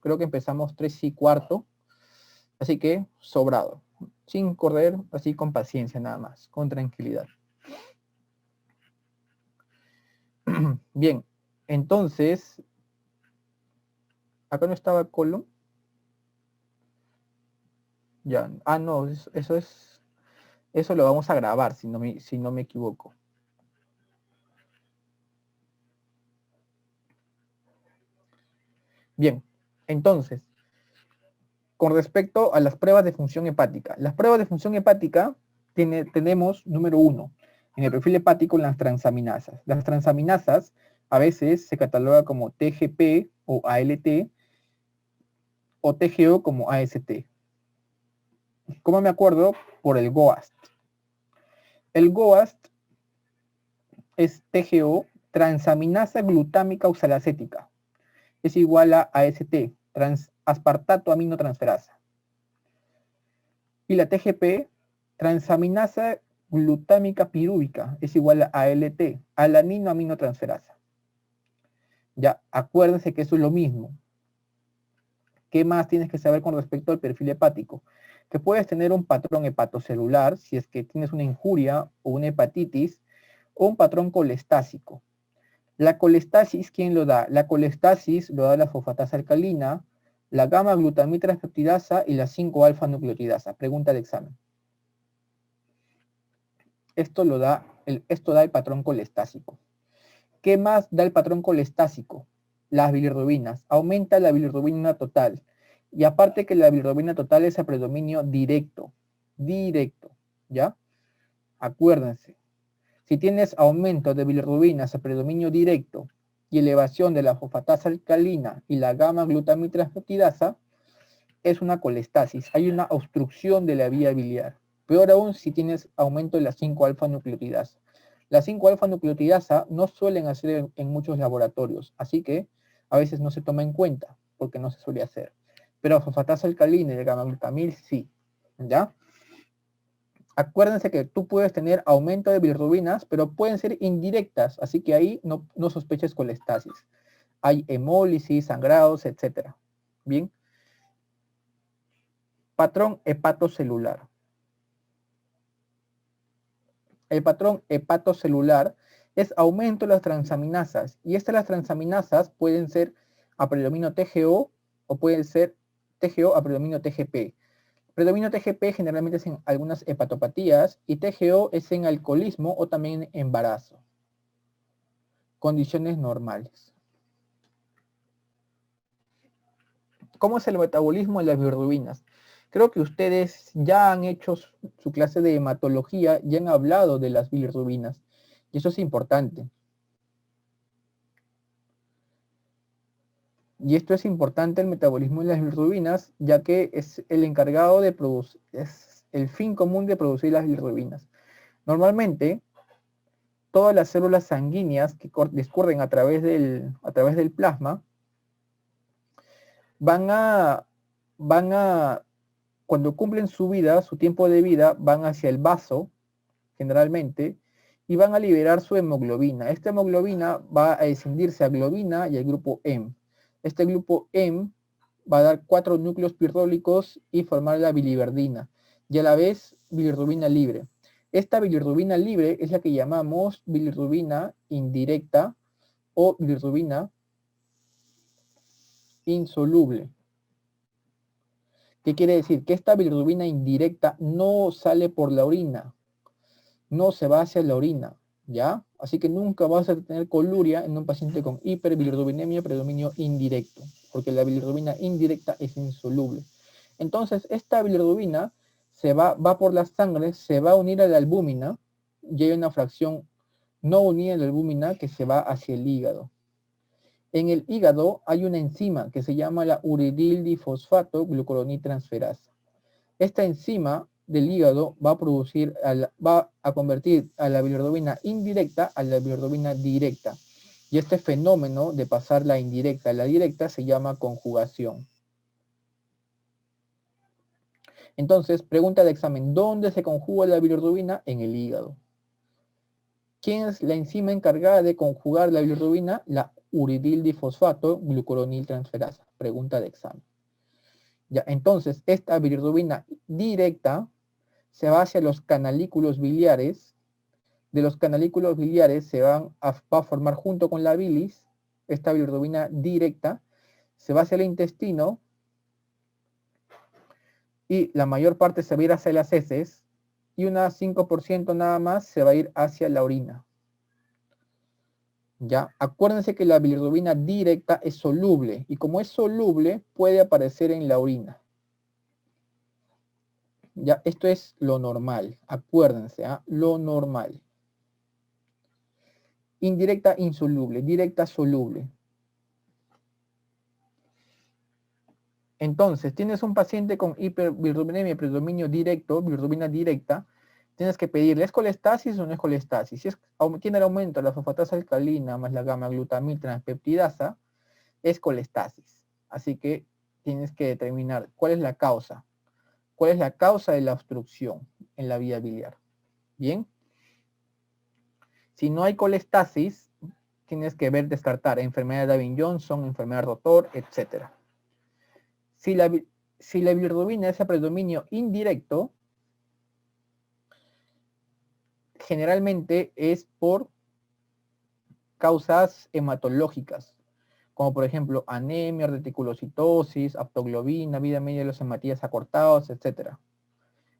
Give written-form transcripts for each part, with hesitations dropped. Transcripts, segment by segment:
Creo que empezamos 3:15. Así que sobrado. Sin correr, así con paciencia nada más, con tranquilidad. Bien, entonces, acá no estaba colon. Ya, no, eso lo vamos a grabar, si no me equivoco. Bien, entonces, con respecto a las pruebas de función hepática. Las pruebas de función hepática tenemos, número 1, en el perfil hepático las transaminasas. Las transaminasas a veces se cataloga como TGP o ALT o TGO como AST. ¿Cómo me acuerdo? Por el GOAST. El GOAST es TGO, transaminasa glutámica oxalacética. Es igual a AST, aspartato aminotransferasa. Y la TGP, transaminasa glutámica pirúvica, es igual a ALT, alanino aminotransferasa. Ya, acuérdense que eso es lo mismo. ¿Qué más tienes que saber con respecto al perfil hepático? Que puedes tener un patrón hepatocelular, si es que tienes una injuria o una hepatitis, o un patrón colestásico. La colestasis, ¿quién lo da? La colestasis lo da la fosfatasa alcalina, la gamma-glutamitraseptidasa y la 5-alfa-nucleotidasa. Pregunta de examen. Esto da el patrón colestásico. ¿Qué más da el patrón colestásico? Las bilirrubinas. Aumenta la bilirrubina total. Y aparte que la bilirrubina total es a predominio directo. Directo, ¿ya? Acuérdense. Si tienes aumento de bilirrubinas a predominio directo y elevación de la fosfatasa alcalina y la gamma-glutamitraseptidasa, es una colestasis. Hay una obstrucción de la vía biliar. Peor aún si tienes aumento de la 5-alfa-nucleotidasa. La 5-alfa-nucleotidasa no suelen hacer en muchos laboratorios, así que a veces no se toma en cuenta porque no se suele hacer. Pero fosfatasa alcalina y el gamma-glutamil sí, ¿ya? Acuérdense que tú puedes tener aumento de bilirrubinas, pero pueden ser indirectas, así que ahí no sospeches colestasis. Hay hemólisis, sangrados, etc. Bien. Patrón hepatocelular. El patrón hepatocelular es aumento de las transaminasas, y las transaminasas pueden ser a predominio TGO o pueden ser TGO a predominio TGP. Predominio TGP generalmente es en algunas hepatopatías y TGO es en alcoholismo o también en embarazo. Condiciones normales. ¿Cómo es el metabolismo de las bilirrubinas? Creo que ustedes ya han hecho su clase de hematología y han hablado de las bilirrubinas. Y eso es importante. Y esto es importante, el metabolismo de las bilirrubinas, ya que es el encargado de producir, es el fin común de producir las bilirrubinas. Normalmente, todas las células sanguíneas que discurren a través del plasma van a, cuando cumplen su vida, su tiempo de vida, van hacia el vaso, generalmente, y van a liberar su hemoglobina. Esta hemoglobina va a escindirse a globina y al grupo M. Este grupo M va a dar 4 núcleos pirrólicos y formar la biliverdina, y a la vez bilirrubina libre. Esta bilirrubina libre es la que llamamos bilirrubina indirecta o bilirrubina insoluble. ¿Qué quiere decir? Que esta bilirrubina indirecta no sale por la orina, no se va hacia la orina, ¿ya? Así que nunca vas a tener coluria en un paciente con hiperbilirrubinemia predominio indirecto, porque la bilirrubina indirecta es insoluble. Entonces, esta bilirrubina va por la sangre, se va a unir a la albúmina, y hay una fracción no unida a la albúmina que se va hacia el hígado. En el hígado hay una enzima que se llama la uridildifosfato glucuroniltransferasa. Esta enzima del hígado va a convertir a la bilirrubina indirecta a la bilirrubina directa. Y este fenómeno de pasar la indirecta a la directa se llama conjugación. Entonces, pregunta de examen, ¿dónde se conjuga la bilirrubina? En el hígado. ¿Quién es la enzima encargada de conjugar la bilirrubina? La uridildifosfato glucuroniltransferasa. pregunta de examen. Ya, entonces, esta bilirrubina directa se va hacia los canalículos biliares. De los canalículos biliares va a formar junto con la bilis, esta bilirrubina directa, se va hacia el intestino y la mayor parte se va a ir hacia las heces y un 5% nada más se va a ir hacia la orina. Ya, acuérdense que la bilirrubina directa es soluble y como es soluble puede aparecer en la orina. Ya, esto es lo normal, acuérdense, lo normal. Indirecta, insoluble, directa, soluble. Entonces, tienes un paciente con hiperbilirrubinemia, predominio directo, bilirrubina directa, tienes que pedirle, ¿es colestasis o no es colestasis? Si tiene el aumento de la fosfatasa alcalina más la gamma-glutamil transpeptidasa, es colestasis. Así que tienes que determinar cuál es la causa. ¿Cuál es la causa de la obstrucción en la vía biliar? Bien. Si no hay colestasis, tienes que descartar enfermedad de Davin-Johnson, enfermedad de rotor, etc. Si la bilirrubina es a predominio indirecto, generalmente es por causas hematológicas, como por ejemplo anemia, reticulocitosis, aptoglobina, vida media de los hematías acortados, etc.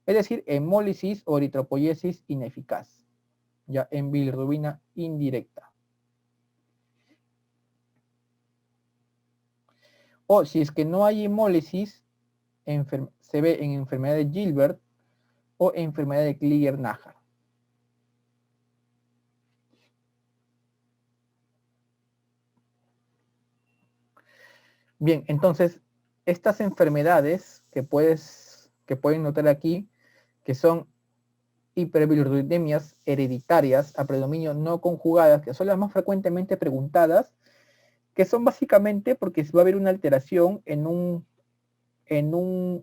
Es decir, hemólisis o eritropoyesis ineficaz, ya en bilirrubina indirecta. O si es que no hay hemólisis, se ve en enfermedad de Gilbert o enfermedad de Klinger-Najar. Bien, entonces, estas enfermedades que pueden notar aquí, que son hiperbilirrubinemias hereditarias a predominio no conjugadas, que son las más frecuentemente preguntadas, que son básicamente porque va a haber una alteración en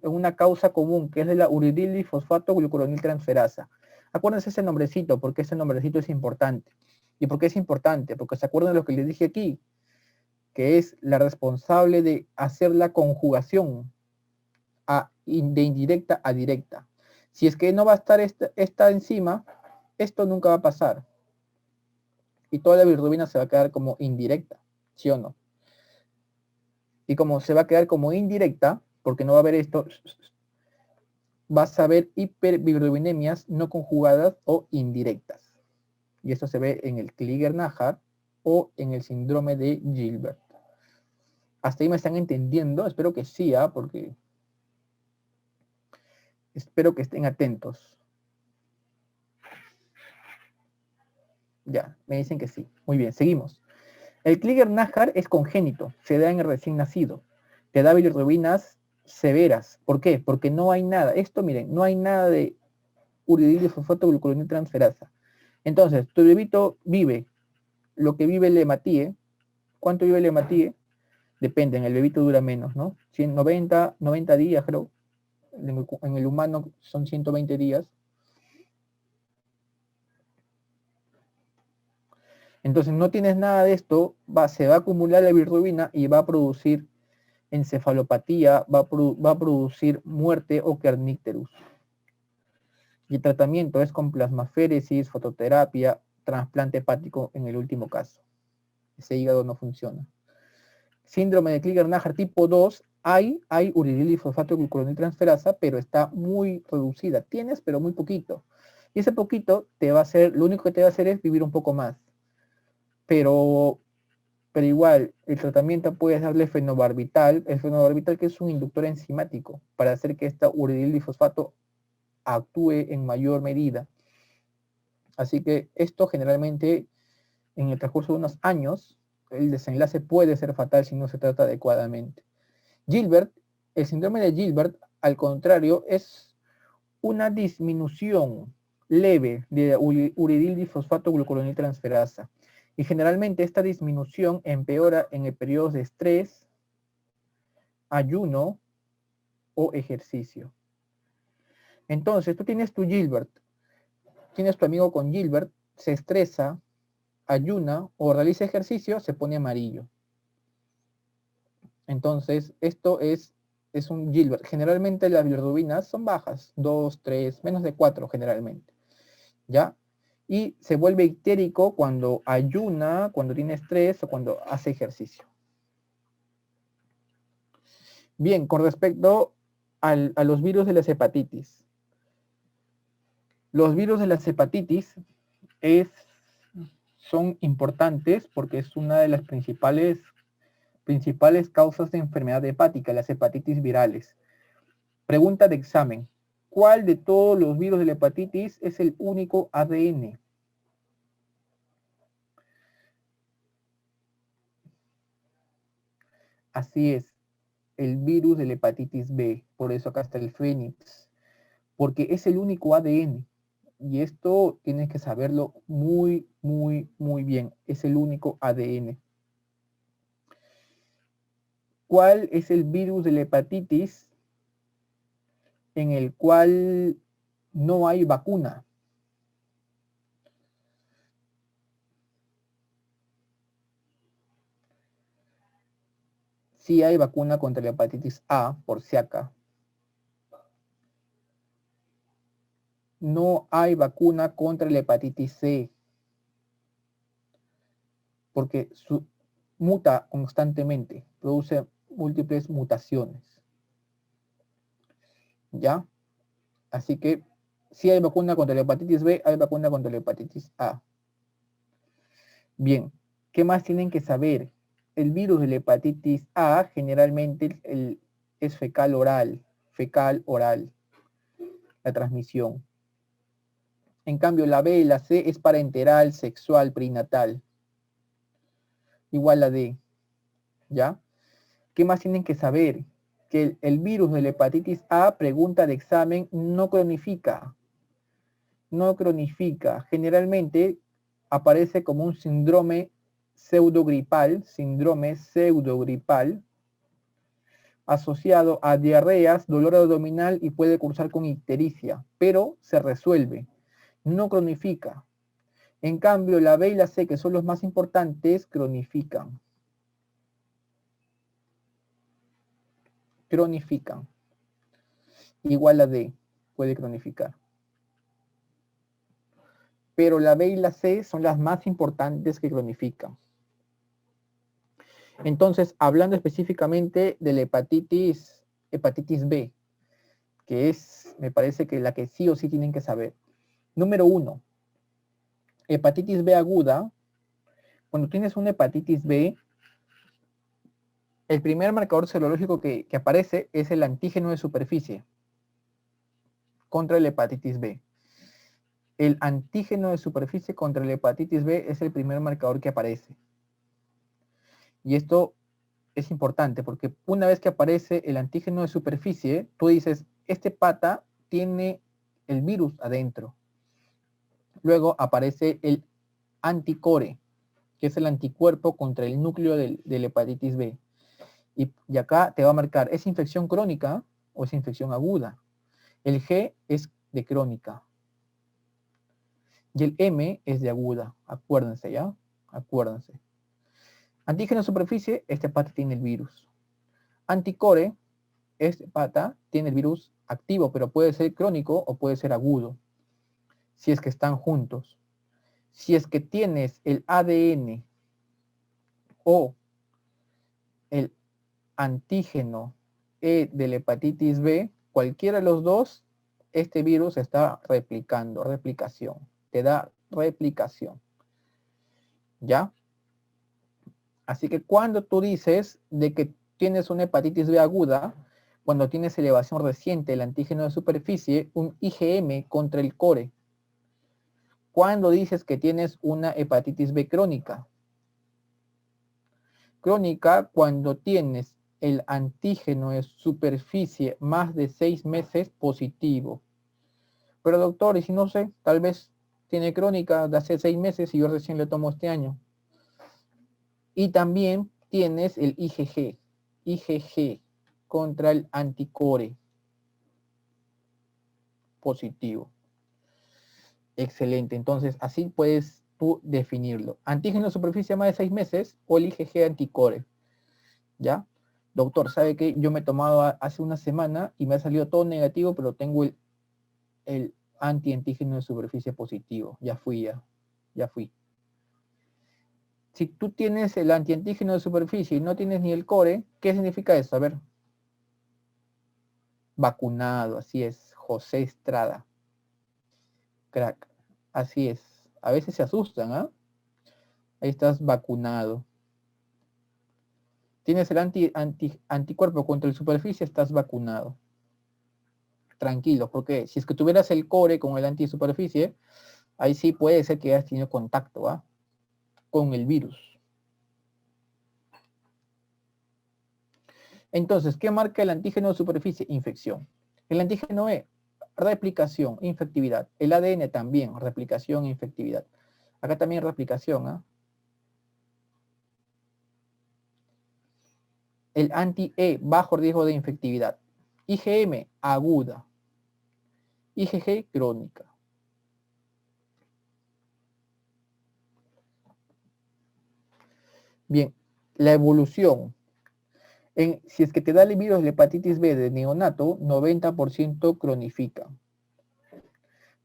una causa común, que es de la uridilifosfato-glucuroniltransferasa. Acuérdense ese nombrecito, porque ese nombrecito es importante. ¿Y por qué es importante? Porque se acuerdan de lo que les dije aquí, que es la responsable de hacer la conjugación de indirecta a directa. Si es que no va a estar esta enzima, esto nunca va a pasar. Y toda la bilirrubina se va a quedar como indirecta, ¿sí o no? Y como se va a quedar como indirecta, porque no va a haber esto, vas a ver hiperbilirrubinemias no conjugadas o indirectas. Y esto se ve en el Klinger-Najar o en el síndrome de Gilbert. ¿Hasta ahí me están entendiendo? Espero que sí, porque espero que estén atentos. Ya, me dicen que sí. Muy bien, seguimos. El Klinger-Najar es congénito, se da en el recién nacido. Te da bilirrubinas severas. ¿Por qué? Porque no hay nada. Esto, miren, no hay nada de uridilifosfato-glucuroniltransferasa. Entonces, tu bebito vive lo que vive el hematíe. ¿Cuánto vive el hematíe? Depende, en el bebito dura menos, ¿no? 90 días, creo. En el humano son 120 días. Entonces no tienes nada de esto, se va a acumular la bilirrubina y va a producir encefalopatía, va a producir muerte o kernicterus. Y el tratamiento es con plasmaféresis, fototerapia, trasplante hepático en el último caso. Ese hígado no funciona. Síndrome de Klinger-Najar tipo 2, hay uridilifosfato-glucuroniltransferasa, pero está muy reducida. Tienes, pero muy poquito. Y ese poquito lo único que te va a hacer es vivir un poco más. Pero igual, el tratamiento puedes darle fenobarbital, el fenobarbital que es un inductor enzimático, para hacer que esta uridilifosfato actúe en mayor medida. Así que esto generalmente, en el transcurso de unos años, el desenlace puede ser fatal si no se trata adecuadamente. Gilbert, el síndrome de Gilbert, al contrario, es una disminución leve de uridilifosfato-glucuroniltransferasa. Y generalmente esta disminución empeora en el periodo de estrés, ayuno o ejercicio. Entonces, tú tienes tu Gilbert, tienes tu amigo con Gilbert, se estresa, ayuna o realiza ejercicio, se pone amarillo. Entonces, esto es un Gilbert. Generalmente las bilirrubinas son bajas, 2, 3, menos de 4 generalmente, ¿ya? Y se vuelve ictérico cuando ayuna, cuando tiene estrés o cuando hace ejercicio. Bien, con respecto a los virus de las hepatitis. Los virus de las hepatitis son importantes porque es una de las principales causas de enfermedad hepática, las hepatitis virales. Pregunta de examen. ¿Cuál de todos los virus de la hepatitis es el único ADN? Así es, el virus de la hepatitis B. Por eso acá está el Phoenix. Porque es el único ADN. Y esto tienes que saberlo muy, muy, muy bien. Es el único ADN. ¿Cuál es el virus de la hepatitis en el cual no hay vacuna? Sí hay vacuna contra la hepatitis A, por si acá. No hay vacuna contra la hepatitis C, porque muta constantemente, produce múltiples mutaciones. ¿Ya? Así que si hay vacuna contra la hepatitis B, hay vacuna contra la hepatitis A. Bien, ¿qué más tienen que saber? El virus de la hepatitis A generalmente es fecal oral, la transmisión. En cambio, la B y la C es parenteral, sexual, prenatal. Igual a D, ¿ya? ¿Qué más tienen que saber? Que el virus de la hepatitis A, pregunta de examen, no cronifica. No cronifica. Generalmente aparece como un síndrome pseudogripal, asociado a diarreas, dolor abdominal y puede cursar con ictericia, pero se resuelve. No cronifica. En cambio, la B y la C, que son los más importantes, cronifican. Igual a D, puede cronificar. Pero la B y la C son las más importantes que cronifican. Entonces, hablando específicamente de la hepatitis B, que es, me parece que la que sí o sí tienen que saber. Número 1, hepatitis B aguda. Cuando tienes una hepatitis B, el primer marcador serológico que aparece es el antígeno de superficie contra la hepatitis B. El antígeno de superficie contra la hepatitis B es el primer marcador que aparece. Y esto es importante porque una vez que aparece el antígeno de superficie, tú dices, este pata tiene el virus adentro. Luego aparece el anticore, que es el anticuerpo contra el núcleo de la hepatitis B. Y acá te va a marcar, ¿es infección crónica o es infección aguda? El G es de crónica. Y el M es de aguda. Acuérdense, ¿ya? Acuérdense. Antígeno de superficie, este pata tiene el virus. Anticore, este pata tiene el virus activo, pero puede ser crónico o puede ser agudo, si es que están juntos. Si es que tienes el ADN o el antígeno E de la hepatitis B, cualquiera de los dos, este virus está replicando, replicación, te da replicación. ¿Ya? Así que cuando tú dices de que tienes una hepatitis B aguda, cuando tienes elevación reciente del antígeno de superficie, un IgM contra el core. Cuando dices que tienes una hepatitis B crónica. Crónica cuando tienes el antígeno de superficie más de 6 meses positivo. Pero doctor, y si no sé, tal vez tiene crónica de hace 6 meses y yo recién le tomo este año. Y también tienes el IgG contra el anticore positivo. Excelente, entonces así puedes tú definirlo. Antígeno de superficie más de 6 meses o el IgG anticore. ¿Ya? doctor, ¿sabe qué? Yo me he tomado hace una semana y me ha salido todo negativo, pero tengo el antiantígeno de superficie positivo. Ya fui. Si tú tienes el antiantígeno de superficie y no tienes ni el core, ¿qué significa eso? A ver. Vacunado, así es. José Estrada. Crack. Así es. A veces se asustan, ¿ah? Ahí estás vacunado. Tienes el anticuerpo contra la superficie, estás vacunado. Tranquilo, porque si es que tuvieras el core con el antisuperficie, ahí sí puede ser que hayas tenido contacto, ¿ah? Con el virus. Entonces, ¿qué marca el antígeno de superficie? Infección. El antígeno E, replicación, infectividad. El ADN también, replicación, infectividad. Acá también replicación, ¿ah? El anti-E, bajo riesgo de infectividad. IgM, aguda. IgG, crónica. Bien, la evolución. Si es que te da el virus de hepatitis B de neonato, 90% cronifica.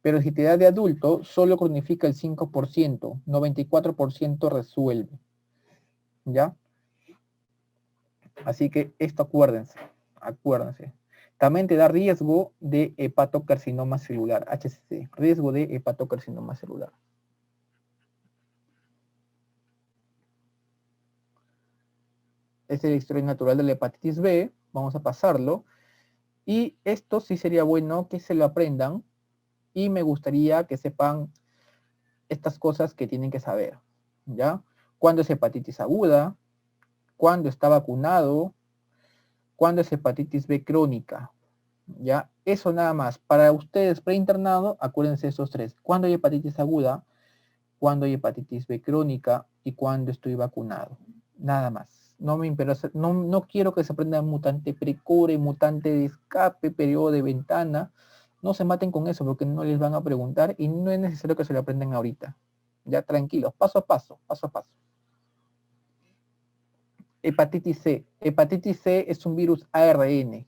Pero si te da de adulto, solo cronifica el 5%, 94% resuelve. ¿Ya? Así que esto acuérdense. También te da riesgo de hepatocarcinoma celular, HCC, riesgo de hepatocarcinoma celular. Esta es la historia natural de la hepatitis B, vamos a pasarlo. Y esto sí sería bueno que se lo aprendan y me gustaría que sepan estas cosas que tienen que saber, ¿ya? ¿Cuándo es hepatitis aguda? ¿Cuándo está vacunado? ¿Cuándo es hepatitis B crónica? ¿Ya? Eso nada más. Para ustedes preinternado, acuérdense esos tres. ¿Cuándo hay hepatitis aguda? ¿Cuándo hay hepatitis B crónica? ¿Y cuándo estoy vacunado? Nada más. No me interesa, no quiero que se aprendan mutante precore, mutante de escape, periodo de ventana. No se maten con eso porque no les van a preguntar y no es necesario que se lo aprendan ahorita. Ya tranquilos, paso a paso, paso a paso. Hepatitis C. Hepatitis C es un virus ARN.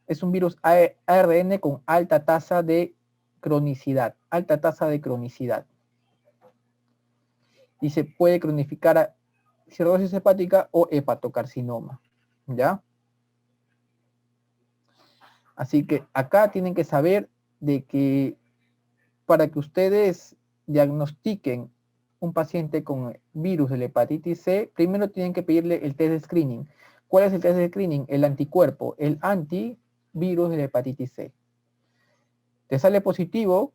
Es un virus ARN con alta tasa de cronicidad. Alta tasa de cronicidad. Y se puede cronificar a cirrosis hepática o hepatocarcinoma. ¿Ya? Así que acá tienen que saber de que para que ustedes diagnostiquen un paciente con virus de la hepatitis C, primero tienen que pedirle el test de screening. ¿Cuál es el test de screening? El anticuerpo, el antivirus de la hepatitis C. ¿Te sale positivo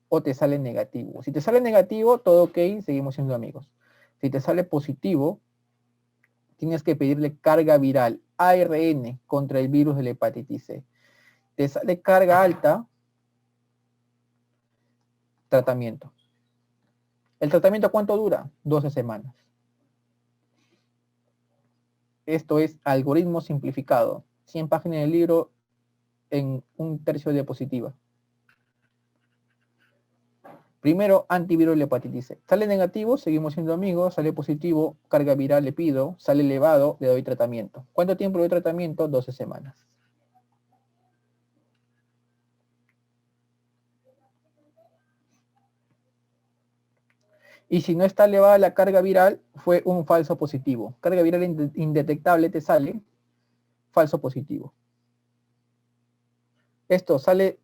o te sale negativo? Si te sale negativo, todo ok, seguimos siendo amigos. Si te sale positivo, tienes que pedirle carga viral, ARN, contra el virus de la hepatitis C. Te sale carga alta, tratamiento. ¿El tratamiento cuánto dura? 12 semanas. Esto es algoritmo simplificado. 100 páginas del libro en un tercio de diapositiva. Primero, antivirus de la hepatitis C. Sale negativo, seguimos siendo amigos. Sale positivo, carga viral le pido. Sale elevado, le doy tratamiento. ¿Cuánto tiempo le doy tratamiento? 12 semanas. Y si no está elevada la carga viral, fue un falso positivo. Carga viral indetectable te sale, falso positivo. Esto sale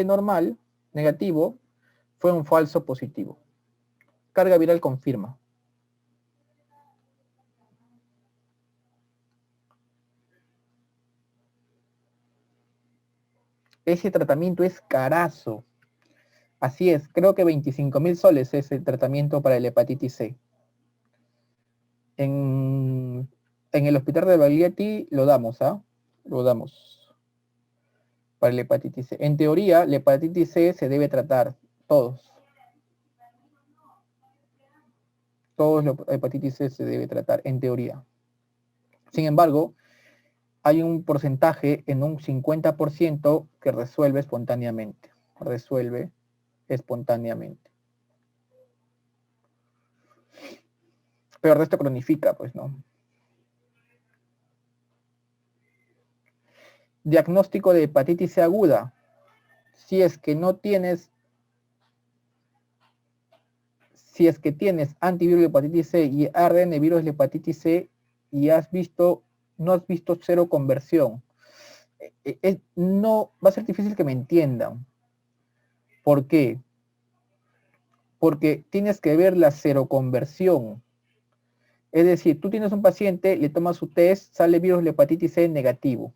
normal, negativo, fue un falso positivo. Carga viral confirma. Ese tratamiento es carazo. Así es, creo que 25.000 soles es el tratamiento para el hepatitis C. En el hospital de Bagliati lo damos, ¿ah? Lo damos para el hepatitis C. En teoría, la hepatitis C se debe tratar, todos. Todos los hepatitis C se debe tratar, en teoría. Sin embargo, hay un porcentaje en un 50% que resuelve espontáneamente. Resuelve espontáneamente. Pero el resto cronifica, pues, ¿no? Diagnóstico de hepatitis C aguda. Si es que tienes antivirus de hepatitis C y ARN virus de hepatitis C y no has visto cero conversión, no va a ser difícil que me entiendan. ¿Por qué? Porque tienes que ver la seroconversión. Es decir, tú tienes un paciente, le tomas su test, sale virus de hepatitis C negativo.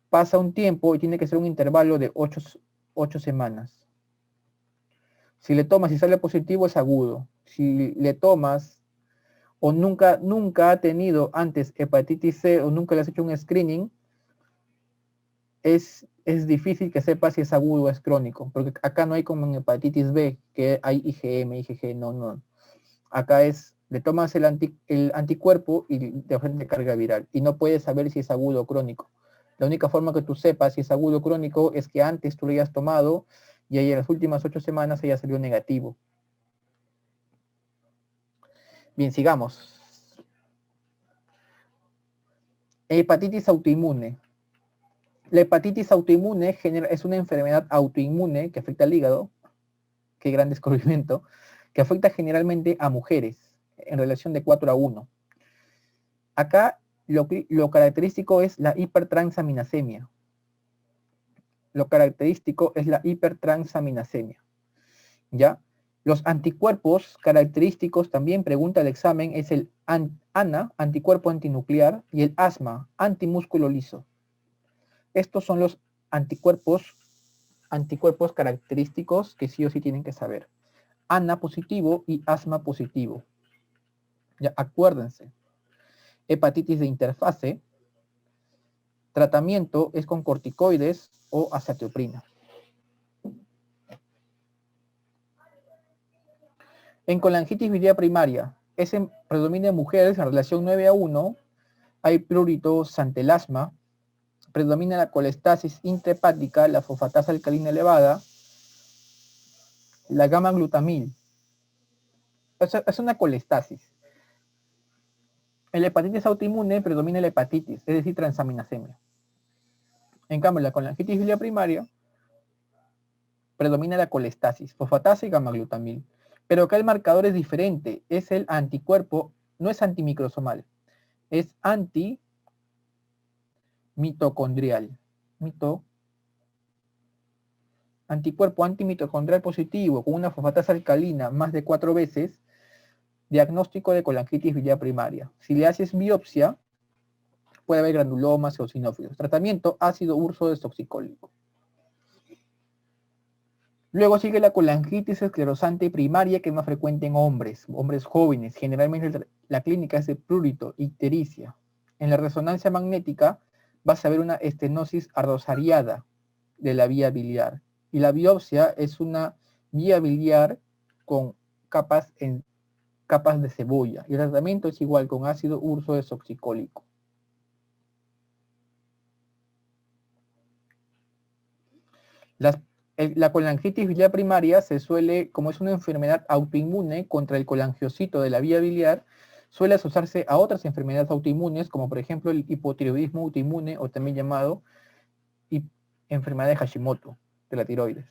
Pasa un tiempo y tiene que ser un intervalo de 8 semanas. Si le tomas y sale positivo es agudo. Si le tomas o nunca ha tenido antes hepatitis C o nunca le has hecho un screening, es difícil que sepas si es agudo o es crónico, porque acá no hay como en hepatitis B, que hay IgM, IgG, no. Acá le tomas el anticuerpo y te ofrece carga viral, y no puedes saber si es agudo o crónico. La única forma que tú sepas si es agudo o crónico es que antes tú lo hayas tomado y ahí en las últimas 8 semanas haya salido negativo. Bien, sigamos. Hepatitis autoinmune. La hepatitis autoinmune es una enfermedad autoinmune que afecta al hígado. Qué gran descubrimiento. Que afecta generalmente a mujeres en relación de 4:1. Acá lo característico es la hipertransaminasemia. ¿Ya? Los anticuerpos característicos, también pregunta el examen, es el ANA, anticuerpo antinuclear, y el ASMA, antimúsculo liso. Estos son los anticuerpos característicos que sí o sí tienen que saber. ANA positivo y ASMA positivo. Ya, acuérdense. Hepatitis de interfase. Tratamiento es con corticoides o azatioprina. En colangitis biliar primaria, predomina en mujeres en relación 9:1, hay prurito, santelasma, predomina la colestasis intrahepática, la fosfatasa alcalina elevada, la gamma-glutamil. Es una colestasis. En la hepatitis autoinmune predomina la hepatitis, es decir, transaminasemia. En cambio, en la colangitis biliar primaria predomina la colestasis, fosfatasa y gamma-glutamil. Pero acá el marcador es diferente, es el anticuerpo, no es antimicrosomal, es antimitocondrial. Anticuerpo antimitocondrial positivo con una fosfatasa alcalina más de 4 veces, diagnóstico de colangitis biliar primaria. Si le haces biopsia, puede haber granulomas o eosinófilos. Tratamiento, ácido urso desoxicólico. Luego sigue la colangitis esclerosante primaria, que es más frecuente en hombres jóvenes. Generalmente la clínica es de prurito, ictericia. En la resonancia magnética vas a ver una estenosis ardosariada de la vía biliar. Y la biopsia es una vía biliar con capas de cebolla. Y el tratamiento es igual con ácido urso desoxicólico. La colangitis biliar primaria se suele, como es una enfermedad autoinmune contra el colangiocito de la vía biliar, suele asociarse a otras enfermedades autoinmunes, como por ejemplo el hipotiroidismo autoinmune, o también llamado enfermedad de Hashimoto, de la tiroides.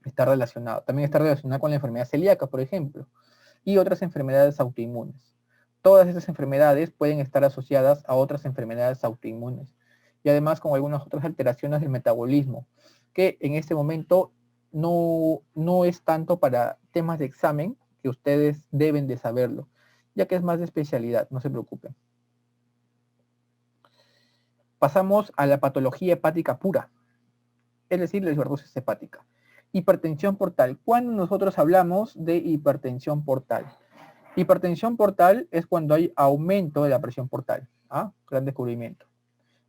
Está relacionado. También está relacionado con la enfermedad celíaca, por ejemplo, y otras enfermedades autoinmunes. Todas estas enfermedades pueden estar asociadas a otras enfermedades autoinmunes, y además con algunas otras alteraciones del metabolismo, que en este momento no es tanto para temas de examen, que ustedes deben de saberlo, ya que es más de especialidad, no se preocupen. Pasamos a la patología hepática pura, es decir, la cirrosis hepática. Hipertensión portal. ¿Cuándo nosotros hablamos de hipertensión portal? Hipertensión portal es cuando hay aumento de la presión portal. ¿Ah? Gran descubrimiento.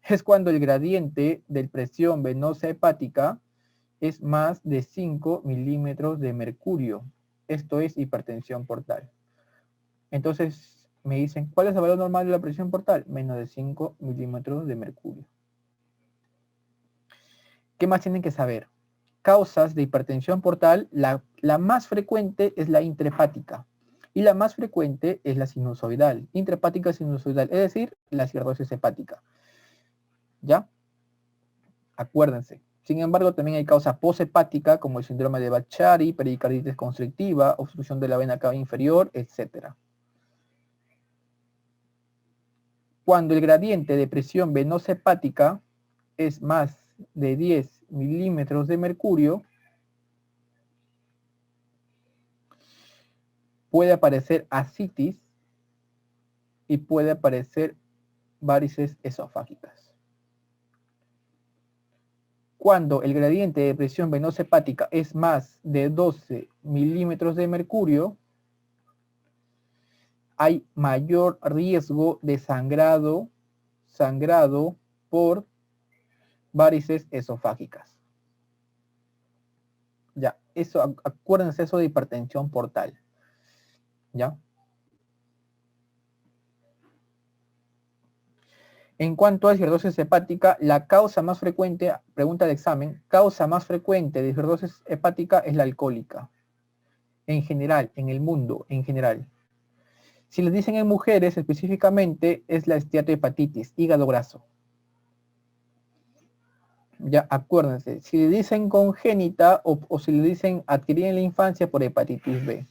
Es cuando el gradiente de presión venosa hepática es más de 5 milímetros de mercurio. Esto es hipertensión portal. Entonces me dicen, ¿cuál es el valor normal de la presión portal? Menos de 5 milímetros de mercurio. ¿Qué más tienen que saber? Causas de hipertensión portal, la más frecuente es la intrahepática y la más frecuente es la sinusoidal, intrahepática sinusoidal, es decir, la cirrosis hepática. ¿Ya? Acuérdense. Sin embargo, también hay causa poshepática, como el síndrome de Budd-Chiari, pericarditis constrictiva, obstrucción de la vena cava inferior, etc. Cuando el gradiente de presión venosa hepática es más de 10 milímetros de mercurio, puede aparecer ascitis y puede aparecer varices esofágicas. Cuando el gradiente de presión venosa hepática es más de 12 milímetros de mercurio, hay mayor riesgo de sangrado por varices esofágicas. Ya, eso, acuérdense eso de hipertensión portal. ¿Ya? En cuanto a cirrosis hepática, la causa más frecuente, pregunta de examen, causa más frecuente de cirrosis hepática es la alcohólica. En general, en el mundo, en general. Si les dicen en mujeres específicamente, es la esteatohepatitis, hígado graso. Ya, acuérdense, si le dicen congénita o si le dicen adquirida en la infancia por hepatitis B.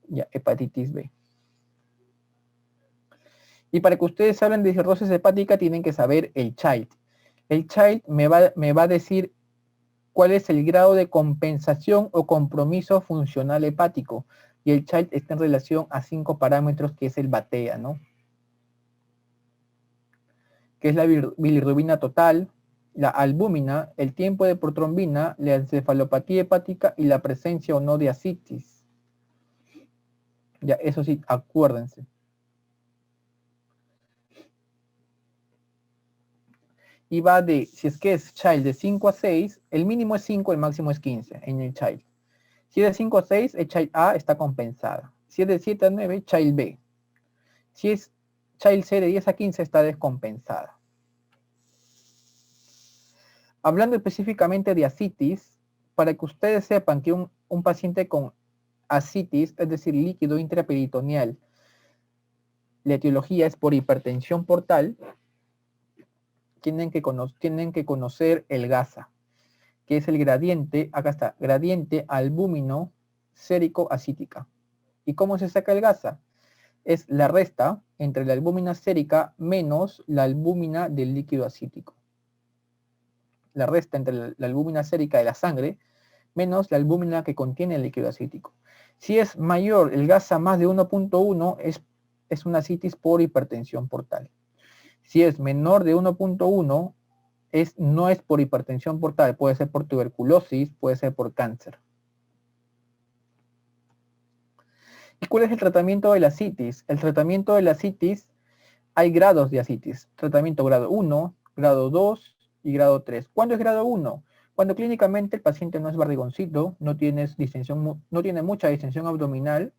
Ya, hepatitis B. Y para que ustedes hablen de cirrosis hepática, tienen que saber el CHILD. El CHILD me va a decir cuál es el grado de compensación o compromiso funcional hepático. Y el CHILD está en relación a 5 parámetros, que es el BATEA, ¿no? Que es la bilirrubina total, la albúmina, el tiempo de protrombina, la encefalopatía hepática y la presencia o no de ascitis. Ya, eso sí, acuérdense. Y va de, si es que es child de 5 a 6, el mínimo es 5, el máximo es 15 en el child. Si es de 5 a 6, el child A está compensada. Si es de 7 a 9, child B. Si es child C de 10 a 15, está descompensada. Hablando específicamente de ascitis, para que ustedes sepan que un paciente con ascitis, es decir, líquido intraperitoneal, la etiología es por hipertensión portal, tienen que conocer el GASA, que es el gradiente, acá está, gradiente albúmino sérico acítica. ¿Y cómo se saca el GASA? Es la resta entre la albúmina sérica menos la albúmina del líquido acítico. La resta entre la albúmina sérica de la sangre menos la albúmina que contiene el líquido acítico. Si es mayor el GASA más de 1.1, es una ascitis por hipertensión portal. Si es menor de 1.1, no es por hipertensión portal, puede ser por tuberculosis, puede ser por cáncer. ¿Y cuál es el tratamiento de la ascitis? El tratamiento de la ascitis, hay grados de ascitis. Tratamiento grado 1, grado 2 y grado 3. ¿Cuándo es grado 1? Cuando clínicamente el paciente no es barrigoncito, no tiene mucha distensión abdominal,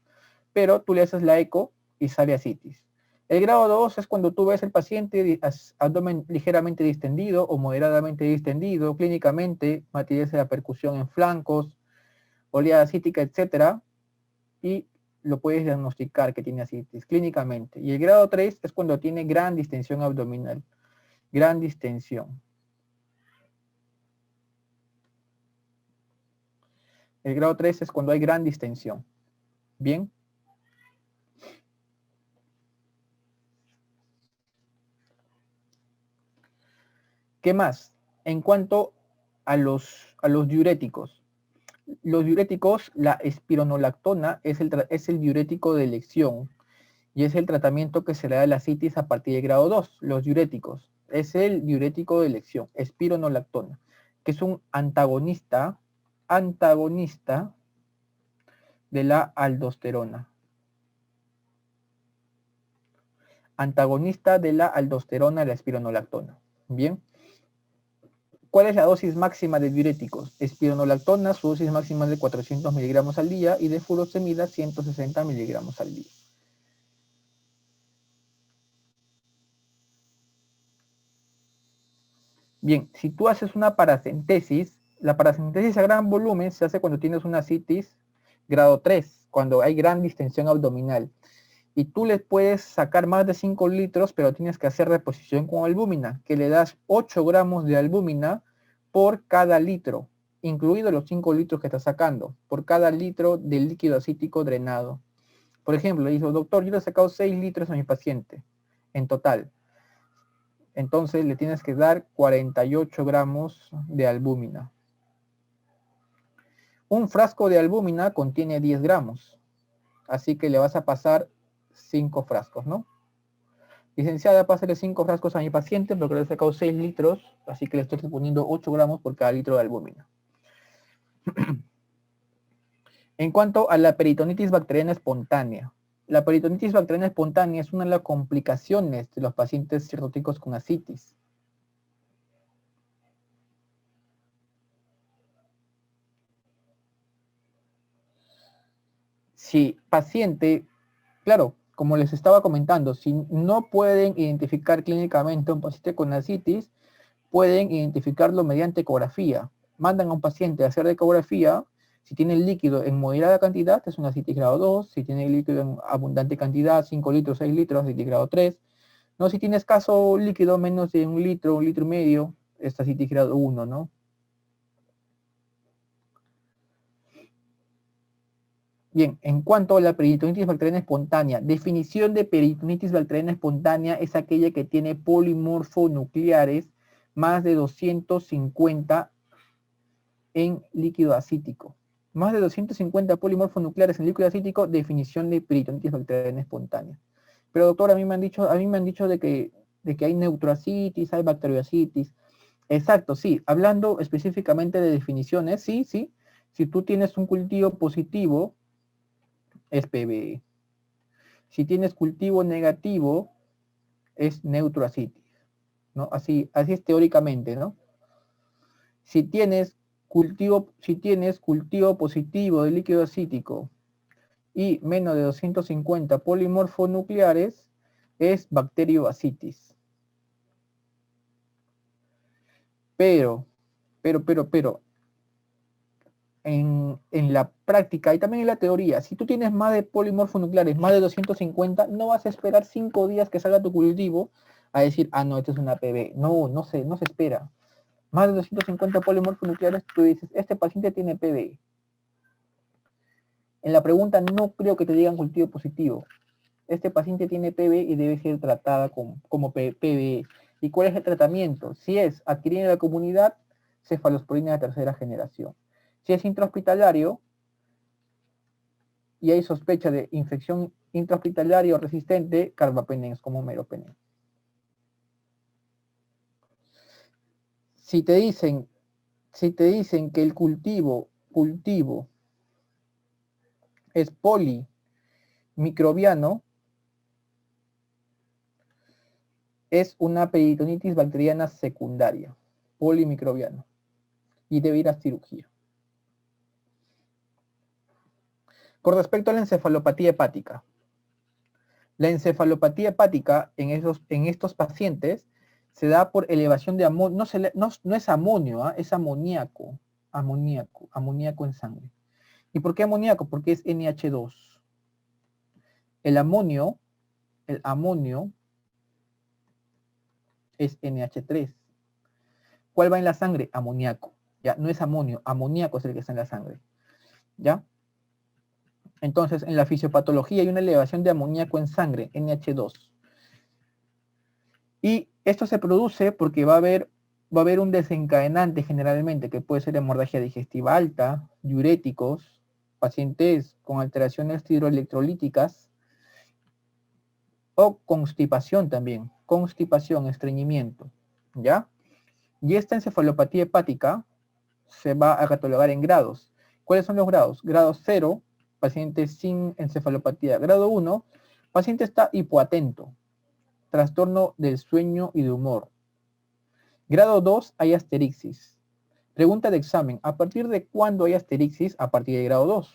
pero tú le haces la eco y sale ascitis. El grado 2 es cuando tú ves el paciente abdomen ligeramente distendido o moderadamente distendido, clínicamente matidez de la percusión en flancos, oleada ascítica, etc. Y lo puedes diagnosticar que tiene ascitis clínicamente. Y el grado 3 es cuando tiene gran distensión abdominal, gran distensión. El grado 3 es cuando hay gran distensión. Bien. ¿Qué más? En cuanto a los diuréticos. Los diuréticos, la espironolactona es el diurético de elección y es el tratamiento que se le da a la ascitis a partir del grado 2. Los diuréticos es el diurético de elección, espironolactona, que es un antagonista de la aldosterona. Antagonista de la aldosterona, la espironolactona. Bien. ¿Cuál es la dosis máxima de diuréticos? Espironolactona, su dosis máxima es de 400 miligramos al día y de furosemida 160 miligramos al día. Bien, si tú haces una paracentesis, la paracentesis a gran volumen se hace cuando tienes una ascitis grado 3, cuando hay gran distensión abdominal. y tú le puedes sacar más de 5 litros, pero tienes que hacer reposición con albúmina, que le das 8 gramos de albúmina por cada litro, incluidos los 5 litros que estás sacando, por cada litro de líquido acítico drenado. Por ejemplo, le dijo, doctor, yo le he sacado 6 litros a mi paciente en total. Entonces le tienes que dar 48 gramos de albúmina. Un frasco de albúmina contiene 10 gramos, así que le vas a pasar 5 frascos, ¿no? Licenciada, pásale 5 frascos a mi paciente porque le he sacado 6 litros, así que le estoy poniendo 8 gramos por cada litro de albúmina. En cuanto a la peritonitis bacteriana espontánea, la peritonitis bacteriana espontánea es una de las complicaciones de los pacientes cirróticos con ascitis. Si paciente, claro, como les estaba comentando, si no pueden identificar clínicamente a un paciente con ascitis, pueden identificarlo mediante ecografía. Mandan a un paciente a hacer ecografía. Si tiene el líquido en moderada cantidad, es una ascitis grado 2. Si tiene el líquido en abundante cantidad, 5 litros, 6 litros, ascitis grado 3. No, si tiene escaso líquido, menos de 1 litro, 1 litro y medio, es ascitis grado 1, ¿no? Bien, en cuanto a la peritonitis bacteriana espontánea, definición de peritonitis bacteriana espontánea es aquella que tiene polimorfonucleares más de 250 en líquido acítico. Más de 250 polimorfonucleares en líquido acítico, definición de peritonitis bacteriana espontánea. Pero doctor, a mí me han dicho de que hay neutroasitis, hay bacteriocitis. Exacto, sí. Hablando específicamente de definiciones, sí. Si tú tienes un cultivo positivo, es PBE. Si tienes cultivo negativo, es neutroasitis, ¿no? Así es teóricamente, ¿no? Si tienes cultivo positivo de líquido acítico y menos de 250 polimorfonucleares, es bacterioasitis. Pero, en la práctica y también en la teoría, si tú tienes más de polimorfonucleares, más de 250, no vas a esperar 5 días que salga tu cultivo a decir, ah, no, esto es una PB. No se espera. Más de 250 polimorfonucleares, tú dices, este paciente tiene PB. En la pregunta no creo que te digan cultivo positivo. Este paciente tiene PB y debe ser tratada como PB. ¿Y cuál es el tratamiento? Si es adquirida en la comunidad, cefalosporina de tercera generación. Si es intrahospitalario y hay sospecha de infección intrahospitalaria o resistente, carbapenems como meropenem. Si te dicen que el cultivo es polimicrobiano, es una peritonitis bacteriana secundaria, polimicrobiano, y debe ir a cirugía. Con respecto a la encefalopatía hepática, la encefalopatía hepática en estos pacientes se da por elevación de amonio, no es amonio, es amoníaco en sangre. ¿Y por qué amoníaco? Porque es NH2. El amonio es NH3. ¿Cuál va en la sangre? Amoníaco. Ya, no es amonio, amoníaco es el que está en la sangre. ¿Ya? Entonces, en la fisiopatología hay una elevación de amoníaco en sangre, NH2. Y esto se produce porque va a haber un desencadenante generalmente, que puede ser hemorragia digestiva alta, diuréticos, pacientes con alteraciones hidroelectrolíticas, o constipación también, estreñimiento, ¿ya? Y esta encefalopatía hepática se va a catalogar en grados. ¿Cuáles son los grados? Grado 0, paciente sin encefalopatía. Grado 1, paciente está hipoatento, trastorno del sueño y de humor. Grado 2, hay asterixis. Pregunta de examen, ¿a partir de cuándo hay asterixis? A partir de grado 2.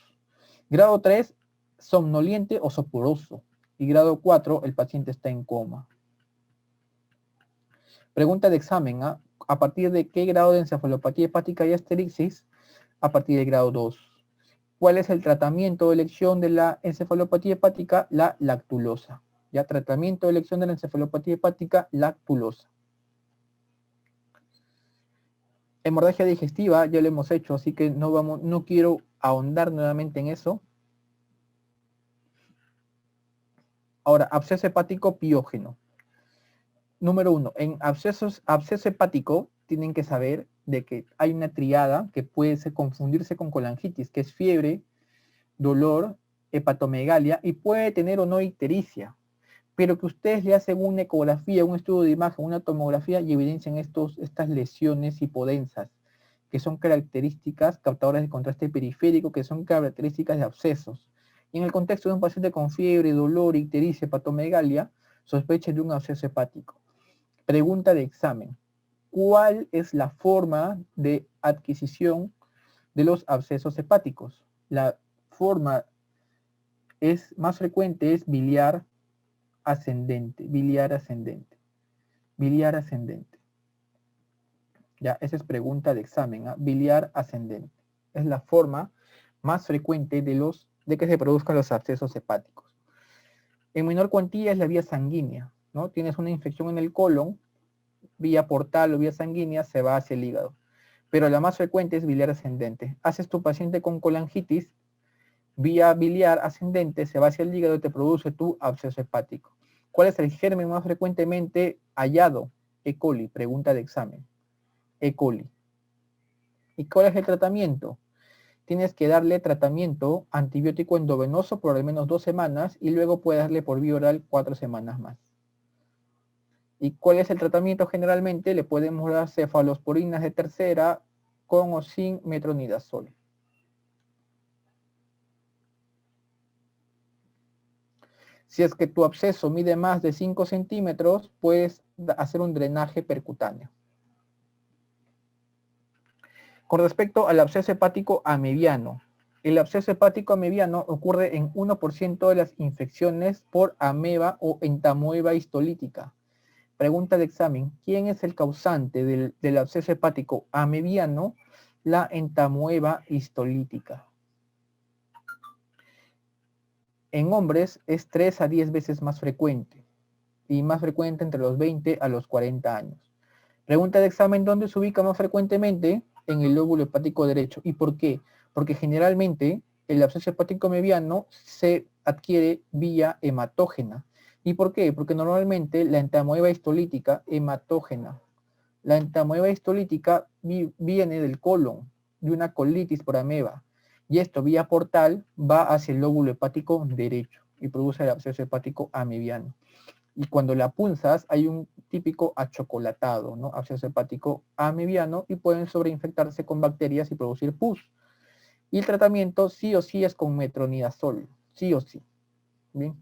Grado 3, somnoliente o soporoso. Y grado 4, el paciente está en coma. Pregunta de examen, ¿a partir de qué grado de encefalopatía hepática hay asterixis? A partir del grado 2. ¿Cuál es el tratamiento de elección de la encefalopatía hepática? La lactulosa. ¿Ya? Tratamiento de elección de la encefalopatía hepática, lactulosa. Hemorragia digestiva ya lo hemos hecho, así que no quiero ahondar nuevamente en eso. Ahora, absceso hepático piógeno. Número 1, en absceso hepático tienen que saber de que hay una triada que puede confundirse con colangitis, que es fiebre, dolor, hepatomegalia y puede tener o no ictericia, pero que ustedes le hacen una ecografía, un estudio de imagen, una tomografía y evidencian estas lesiones hipodensas, que son características captadoras de contraste periférico, que son características de abscesos. Y en el contexto de un paciente con fiebre, dolor, ictericia, hepatomegalia, sospecha de un absceso hepático. Pregunta de examen. ¿Cuál es la forma de adquisición de los abscesos hepáticos? La forma más frecuente es biliar ascendente, biliar ascendente, biliar ascendente. Ya, esa es pregunta de examen, ¿eh? Biliar ascendente. Es la forma más frecuente de que se produzcan los abscesos hepáticos. En menor cuantía es la vía sanguínea, ¿no? Tienes una infección en el colon, vía portal o vía sanguínea, se va hacia el hígado. Pero la más frecuente es biliar ascendente. Haces tu paciente con colangitis, vía biliar ascendente, se va hacia el hígado y te produce tu absceso hepático. ¿Cuál es el germen más frecuentemente hallado? E. coli, pregunta de examen. E. coli. ¿Y cuál es el tratamiento? Tienes que darle tratamiento antibiótico endovenoso por al menos 2 semanas y luego puedes darle por vía oral 4 semanas más. ¿Y cuál es el tratamiento generalmente? Le podemos dar cefalosporinas de tercera con o sin metronidazol. Si es que tu absceso mide más de 5 centímetros, puedes hacer un drenaje percutáneo. Con respecto al absceso hepático amebiano, el absceso hepático amebiano ocurre en 1% de las infecciones por ameba o entamoeba histolítica. Pregunta de examen, ¿quién es el causante del absceso hepático amebiano? La entamoeba histolítica. En hombres es 3 a 10 veces más frecuente y más frecuente entre los 20 a los 40 años. Pregunta de examen, ¿dónde se ubica más frecuentemente? En el lóbulo hepático derecho. ¿Y por qué? Porque generalmente el absceso hepático mediano se adquiere vía hematógena. ¿Y por qué? Porque normalmente la entamoeba histolítica hematógena. La entamoeba histolítica viene del colon, de una colitis por ameba. Y esto vía portal va hacia el lóbulo hepático derecho y produce el absceso hepático amebiano. Y cuando la punzas hay un típico achocolatado, ¿no? Absceso hepático amebiano y pueden sobreinfectarse con bacterias y producir pus. Y el tratamiento sí o sí es con metronidazol, sí o sí. Bien.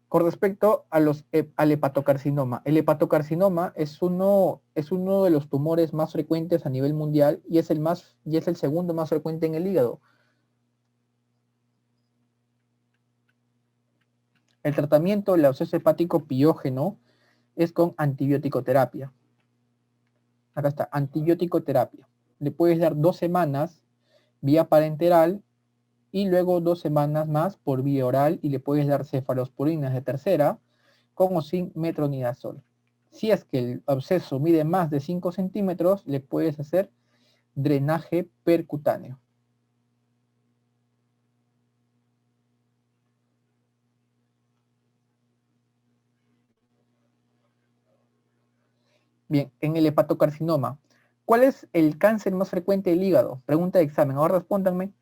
Con respecto al hepatocarcinoma, el hepatocarcinoma es uno de los tumores más frecuentes a nivel mundial y es el segundo más frecuente en el hígado. El tratamiento del absceso hepático piógeno es con antibiótico terapia. Acá está, antibiótico terapia. Le puedes dar 2 semanas vía parenteral y luego 2 semanas más por vía oral y le puedes dar cefalosporinas de tercera con o sin metronidazol. Si es que el absceso mide más de 5 centímetros, le puedes hacer drenaje percutáneo. Bien, en el hepatocarcinoma, ¿cuál es el cáncer más frecuente del hígado? Pregunta de examen, ahora respóndanme.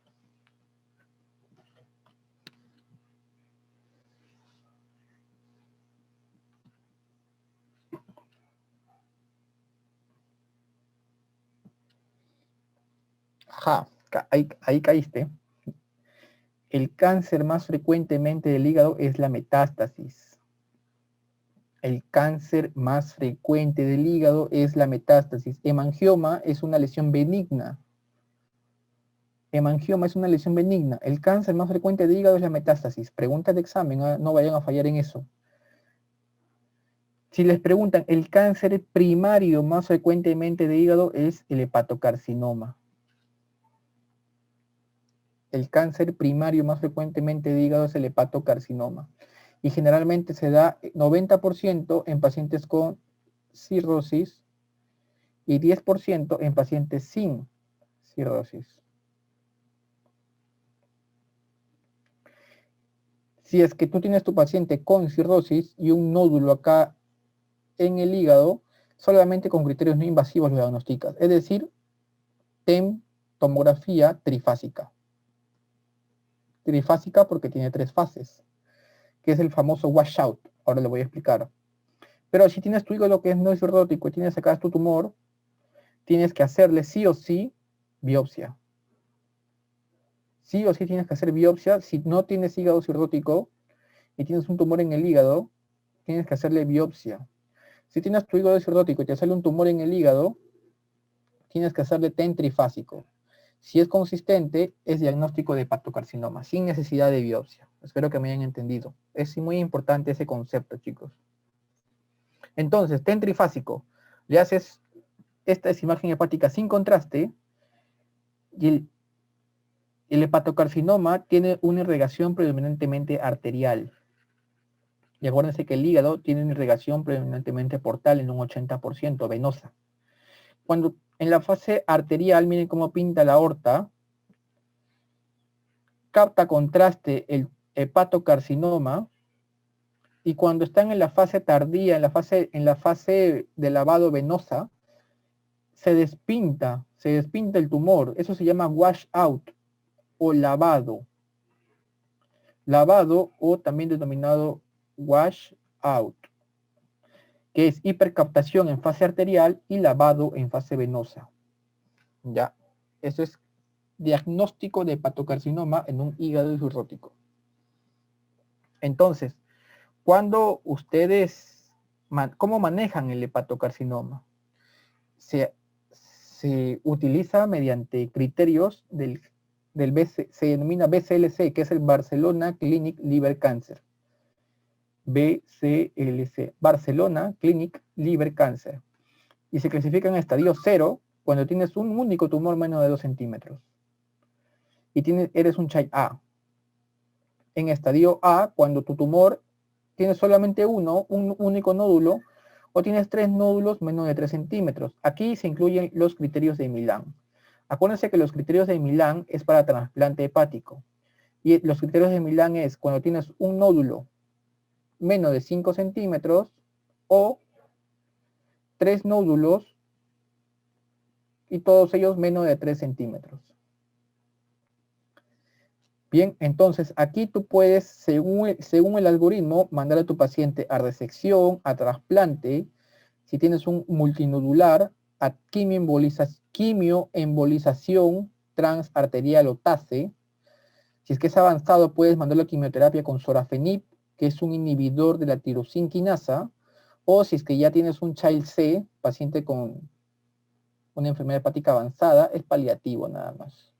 Ajá, ahí caíste. El cáncer más frecuentemente del hígado es la metástasis. El cáncer más frecuente del hígado es la metástasis. Hemangioma es una lesión benigna. Hemangioma es una lesión benigna. El cáncer más frecuente del hígado es la metástasis. Pregunta de examen, no vayan a fallar en eso. Si les preguntan, el cáncer primario más frecuentemente de hígado es el hepatocarcinoma. el cáncer primario más frecuentemente de hígado es el hepatocarcinoma. Y generalmente se da 90% en pacientes con cirrosis y 10% en pacientes sin cirrosis. Si es que tú tienes tu paciente con cirrosis y un nódulo acá en el hígado, solamente con criterios no invasivos lo diagnosticas. Es decir, TEM, tomografía trifásica. Trifásica porque tiene 3 fases, que es el famoso washout. Ahora lo voy a explicar. Pero si tienes tu hígado que es no cirrótico y tienes acá tu tumor, tienes que hacerle sí o sí biopsia. Sí o sí tienes que hacer biopsia. Si no tienes hígado cirrótico y tienes un tumor en el hígado, tienes que hacerle biopsia. Si tienes tu hígado cirrótico y te sale un tumor en el hígado, tienes que hacerle TEN trifásico. Si es consistente, es diagnóstico de hepatocarcinoma, sin necesidad de biopsia. Espero que me hayan entendido. Es muy importante ese concepto, chicos. Entonces, TEN trifásico. Le haces esta es imagen hepática sin contraste y el hepatocarcinoma tiene una irrigación predominantemente arterial. Y acuérdense que el hígado tiene una irrigación predominantemente portal en un 80%, venosa. Cuando en la fase arterial, miren cómo pinta la aorta, capta contraste el hepatocarcinoma, y cuando están en la fase tardía, en la fase de lavado venosa, se despinta el tumor. Eso se llama wash out o lavado. Lavado o también denominado wash out, que es hipercaptación en fase arterial y lavado en fase venosa. Ya, eso es diagnóstico de hepatocarcinoma en un hígado cirrótico. Entonces, cuando ustedes, ¿cómo manejan el hepatocarcinoma? Se utiliza mediante criterios del se denomina BCLC, que es el Barcelona Clinic Liver Cancer. BCLC, Barcelona Clinic Liver Cancer. Y se clasifica en estadio 0 cuando tienes un único tumor menos de 2 centímetros. Y eres un Child A. En estadio A, cuando tu tumor tiene solamente un único nódulo, o tienes 3 nódulos menos de 3 centímetros. Aquí se incluyen los criterios de Milán. Acuérdense que los criterios de Milán es para trasplante hepático. Y los criterios de Milán es cuando tienes un nódulo menos de 5 centímetros o 3 nódulos y todos ellos menos de 3 centímetros. Bien, entonces aquí tú puedes, según el algoritmo, mandar a tu paciente a resección, a trasplante, si tienes un multinodular, a quimioembolización transarterial o TACE. Si es que es avanzado, puedes mandarlo a quimioterapia con sorafenib, que es un inhibidor de la tirosina quinasa, o si es que ya tienes un Child C, paciente con una enfermedad hepática avanzada, es paliativo nada más.